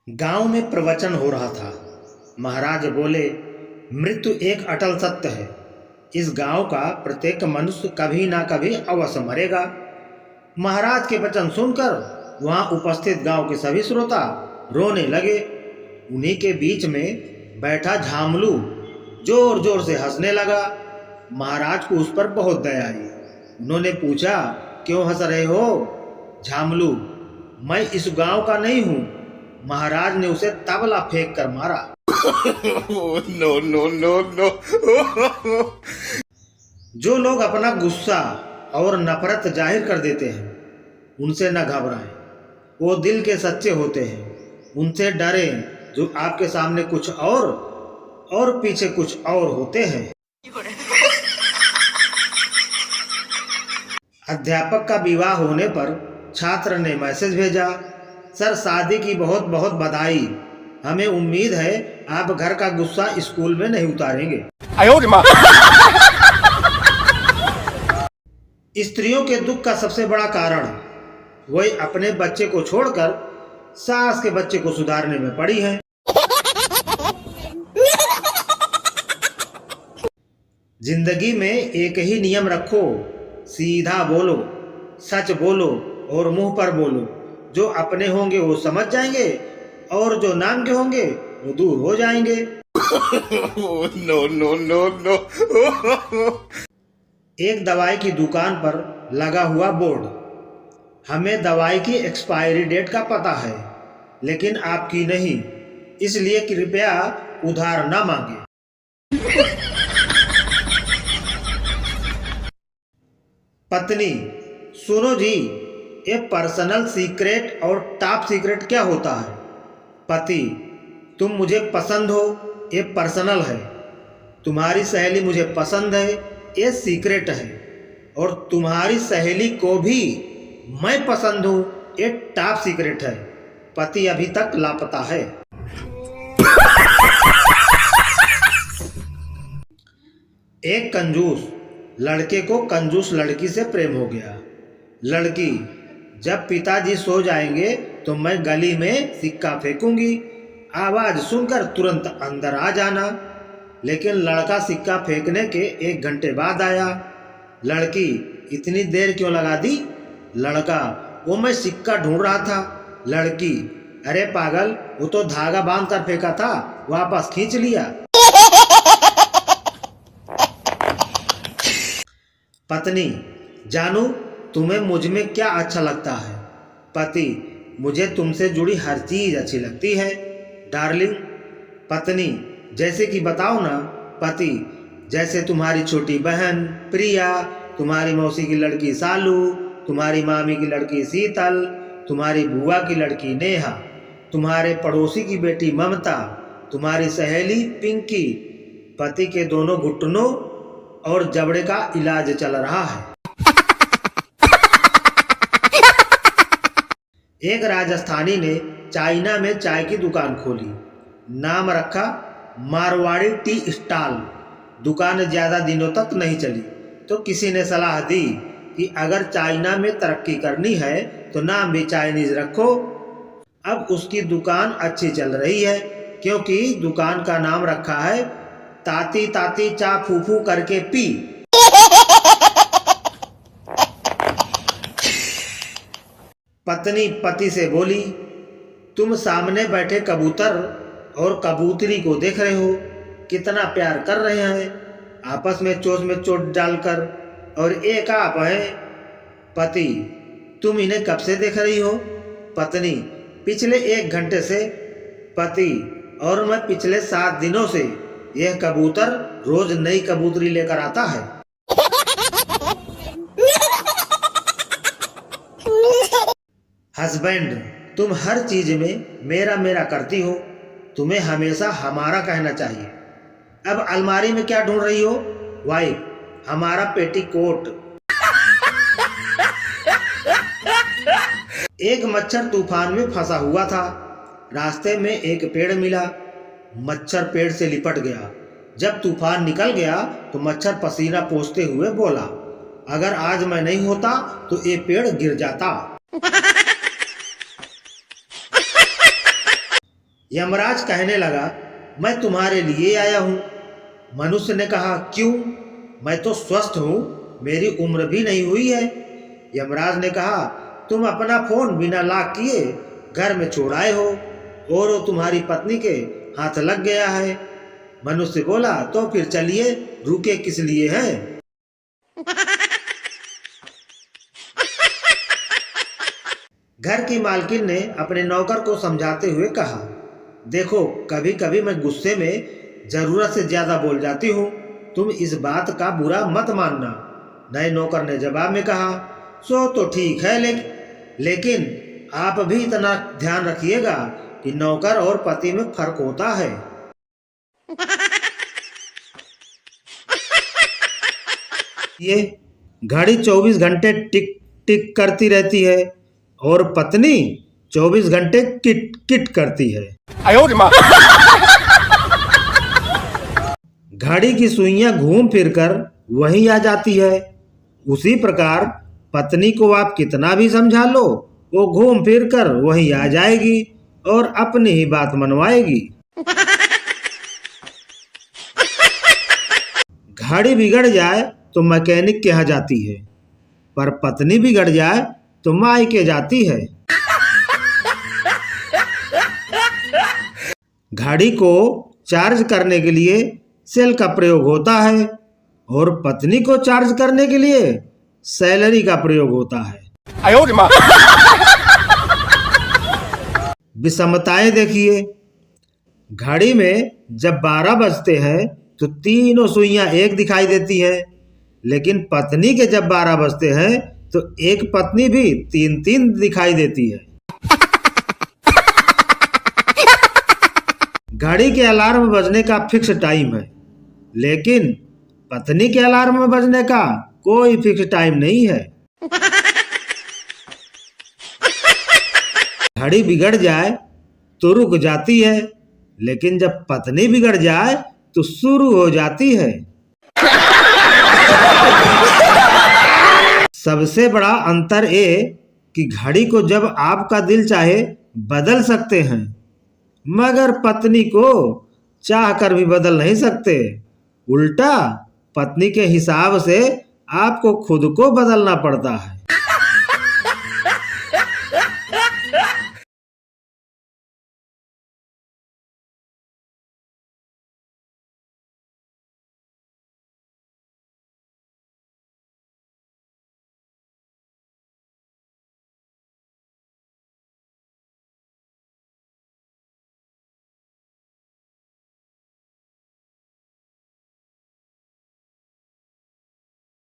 गांव में प्रवचन हो रहा था। महाराज बोले, मृत्यु एक अटल सत्य है। इस गांव का प्रत्येक मनुष्य कभी ना कभी अवश्य मरेगा। महाराज के वचन सुनकर वहां उपस्थित गांव के सभी श्रोता रोने लगे। उन्हीं के बीच में बैठा झामलू जोर जोर से हंसने लगा। महाराज को उस पर बहुत दया आई। उन्होंने पूछा, क्यों हंस रहे हो झामलू? मैं इस गांव का नहीं हूं। महाराज ने उसे तबला फेंक कर मारा। No no no no. जो लोग अपना गुस्सा और नफरत जाहिर कर देते हैं, उनसे न घबराएं। वो दिल के सच्चे होते हैं। उनसे डरें जो आपके सामने कुछ और पीछे कुछ और होते हैं। अध्यापक का विवाह होने पर छात्र ने मैसेज भेजा, सर शादी की बहुत बहुत बधाई। हमें उम्मीद है आप घर का गुस्सा स्कूल में नहीं उतारेंगे। स्त्रियों के दुख का सबसे बड़ा कारण वही अपने बच्चे को छोड़कर सास के बच्चे को सुधारने में पड़ी है। जिंदगी में एक ही नियम रखो, सीधा बोलो, सच बोलो और मुंह पर बोलो। जो अपने होंगे वो समझ जाएंगे और जो नाम के होंगे वो दूर हो जाएंगे। No no no no. एक दवाई की दुकान पर लगा हुआ बोर्ड, हमें दवाई की एक्सपायरी डेट का पता है लेकिन आपकी नहीं, इसलिए कृपया उधार न मांगे। पत्नी, सुनो जी, ये पर्सनल सीक्रेट और टॉप सीक्रेट क्या होता है? पति, तुम मुझे पसंद हो, ये पर्सनल है। तुम्हारी सहेली मुझे पसंद है, ये सीक्रेट है। और तुम्हारी सहेली को भी मैं पसंद हूं, ये टॉप सीक्रेट है। पति अभी तक लापता है। एक कंजूस लड़के को कंजूस लड़की से प्रेम हो गया। लड़की, जब पिताजी सो जाएंगे तो मैं गली में सिक्का फेंकूंगी, आवाज सुनकर तुरंत अंदर आ जाना। लेकिन लड़का सिक्का फेंकने के 1 घंटे बाद आया। लड़की, इतनी देर क्यों लगा दी? लड़का, वो मैं सिक्का ढूंढ रहा था। लड़की, अरे पागल, वो तो धागा बांध कर फेंका था, वापस खींच लिया। पत्नी, जानू तुम्हें मुझ में क्या अच्छा लगता है? पति, मुझे तुमसे जुड़ी हर चीज अच्छी लगती है डार्लिंग। पत्नी, जैसे कि बताओ ना। पति, जैसे तुम्हारी छोटी बहन प्रिया, तुम्हारी मौसी की लड़की सालू, तुम्हारी मामी की लड़की शीतल, तुम्हारी बुआ की लड़की नेहा, तुम्हारे पड़ोसी की बेटी ममता, तुम्हारी सहेली पिंकी। पति के दोनों घुटनों और जबड़े का इलाज चल रहा है। एक राजस्थानी ने चाइना में चाय की दुकान खोली। नाम रखा मारवाड़ी टी स्टॉल। दुकान ज्यादा दिनों तक नहीं चली तो किसी ने सलाह दी कि अगर चाइना में तरक्की करनी है तो नाम भी चाइनीज रखो। अब उसकी दुकान अच्छी चल रही है क्योंकि दुकान का नाम रखा है ताती ताती चा फूफू करके पी। पत्नी पति से बोली, तुम सामने बैठे कबूतर और कबूतरी को देख रहे हो, कितना प्यार कर रहे हैं आपस में चोंच में चोट डालकर, और एक आप हैं। पति, तुम इन्हें कब से देख रही हो? पत्नी, पिछले 1 घंटे से। पति, और मैं पिछले 7 दिनों से। यह कबूतर रोज नई कबूतरी लेकर आता है। हस्बैंड, तुम हर चीज में मेरा मेरा करती हो, तुम्हें हमेशा हमारा कहना चाहिए। अब अलमारी में क्या ढूंढ रही हो? वाइफ, हमारा पेटीकोट। एक मच्छर तूफान में फंसा हुआ था। रास्ते में एक पेड़ मिला। मच्छर पेड़ से लिपट गया। जब तूफान निकल गया तो मच्छर पसीना पोंछते हुए बोला, अगर आज मैं नहीं होता तो ये पेड़ गिर जाता। यमराज कहने लगा, मैं तुम्हारे लिए आया हूँ। मनुष्य ने कहा, क्यों? मैं तो स्वस्थ हूँ, मेरी उम्र भी नहीं हुई है। यमराज ने कहा, तुम अपना फोन बिना लॉक किए घर में छोड़ आए हो और वो तुम्हारी पत्नी के हाथ लग गया है। मनुष्य बोला, तो फिर चलिए, रुके किस लिए हैं? घर की मालकिन ने अपने नौकर को समझाते हुए कहा, देखो, कभी कभी मैं गुस्से में जरूरत से ज्यादा बोल जाती हूँ, तुम इस बात का बुरा मत मानना। नए नौकर ने जवाब में कहा, सो तो ठीक है, लेकिन आप भी इतना ध्यान रखिएगा कि नौकर और पति में फर्क होता है। ये घड़ी 24 घंटे टिक टिक करती रहती है और पत्नी 24 घंटे किट किट करती है। घड़ी की सुइयां घूम फिरकर वहीं आ जाती है। उसी प्रकार पत्नी को आप कितना भी समझा लो, वो घूम फिरकर वहीं आ जाएगी और अपनी ही बात मनवाएगी। घड़ी बिगड़ जाए तो मैकेनिक के यहाँ जाती है, पर पत्नी बिगड़ जाए तो मायके जाती है। घड़ी को चार्ज करने के लिए सेल का प्रयोग होता है और पत्नी को चार्ज करने के लिए सैलरी का प्रयोग होता है। विषमताएं देखिए, घड़ी में जब 12 बजते हैं तो तीनों सुइयां एक दिखाई देती है, लेकिन पत्नी के जब 12 बजते हैं तो एक पत्नी भी तीन तीन दिखाई देती है। घड़ी के अलार्म बजने का फिक्स टाइम है, लेकिन पत्नी के अलार्म बजने का कोई फिक्स टाइम नहीं है। घड़ी बिगड़ जाए तो रुक जाती है, लेकिन जब पत्नी बिगड़ जाए तो शुरू हो जाती है। सबसे बड़ा अंतर ये कि घड़ी को जब आपका दिल चाहे बदल सकते हैं, मगर पत्नी को चाह कर भी बदल नहीं सकते। उल्टा पत्नी के हिसाब से आपको खुद को बदलना पड़ता है।